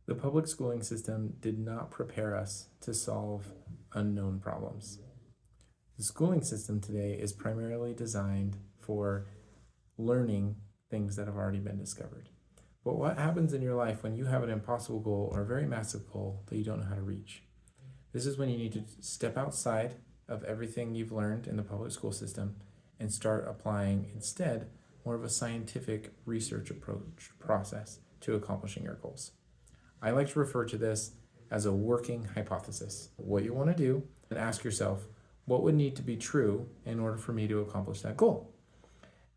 The public schooling system did not prepare us to solve unknown problems. The schooling system today is primarily designed for learning things that have already been discovered. But what happens in your life when you have an impossible goal or a very massive goal that you don't know how to reach? This is when you need to step outside of everything you've learned in the public school system and start applying instead more of a scientific research approach process to accomplishing your goals. I like to refer to this as a working hypothesis. What you want to do, and ask yourself, what would need to be true in order for me to accomplish that goal?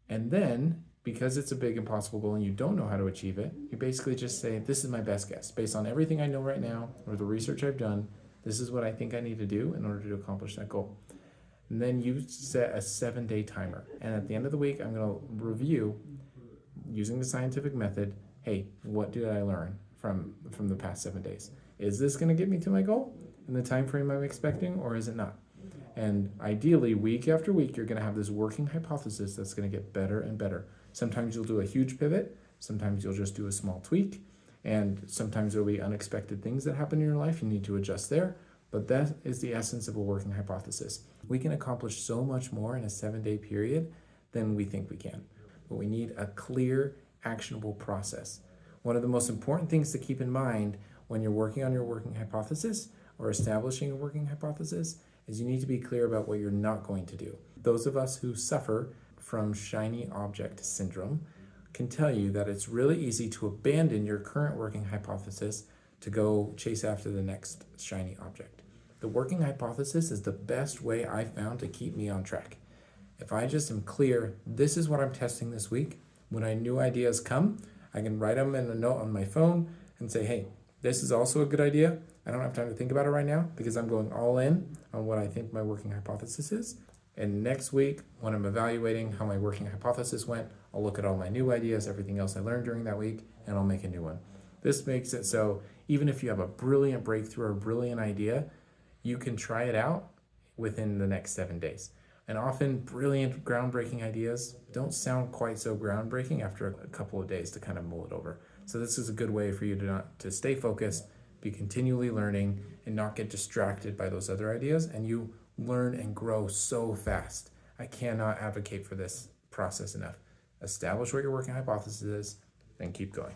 And then, because it's a big impossible goal and you don't know how to achieve it, you basically just say, this is my best guess. Based on everything I know right now or the research I've done, this is what I think I need to do in order to accomplish that goal. And then you set a 7-day timer. And at the end of the week, I'm going to review using the scientific method, hey, what did I learn from the past 7 days? Is this going to get me to my goal in the time frame I'm expecting, or is it not? And ideally, week after week, you're going to have this working hypothesis that's going to get better and better. Sometimes you'll do a huge pivot. Sometimes you'll just do a small tweak. And sometimes there'll be unexpected things that happen in your life. You need to adjust there. But that is the essence of a working hypothesis. We can accomplish so much more in a 7-day period than we think we can. But we need a clear, actionable process. One of the most important things to keep in mind when you're working on your working hypothesis or establishing a working hypothesis is you need to be clear about what you're not going to do. Those of us who suffer from shiny object syndrome can tell you that it's really easy to abandon your current working hypothesis to go chase after the next shiny object. The working hypothesis is the best way I found to keep me on track. If I just am clear, this is what I'm testing this week, when new ideas come, I can write them in a note on my phone and say, hey, this is also a good idea. I don't have time to think about it right now because I'm going all in on what I think my working hypothesis is. And next week, when I'm evaluating how my working hypothesis went, I'll look at all my new ideas, everything else I learned during that week, and I'll make a new one. This makes it so even if you have a brilliant breakthrough or a brilliant idea, you can try it out within the next 7 days. And often brilliant, groundbreaking ideas don't sound quite so groundbreaking after a couple of days to kind of mull it over. So this is a good way for you to stay focused, be continually learning, and not get distracted by those other ideas. And you learn and grow so fast. I cannot advocate for this process enough. Establish what your working hypothesis is, and keep going.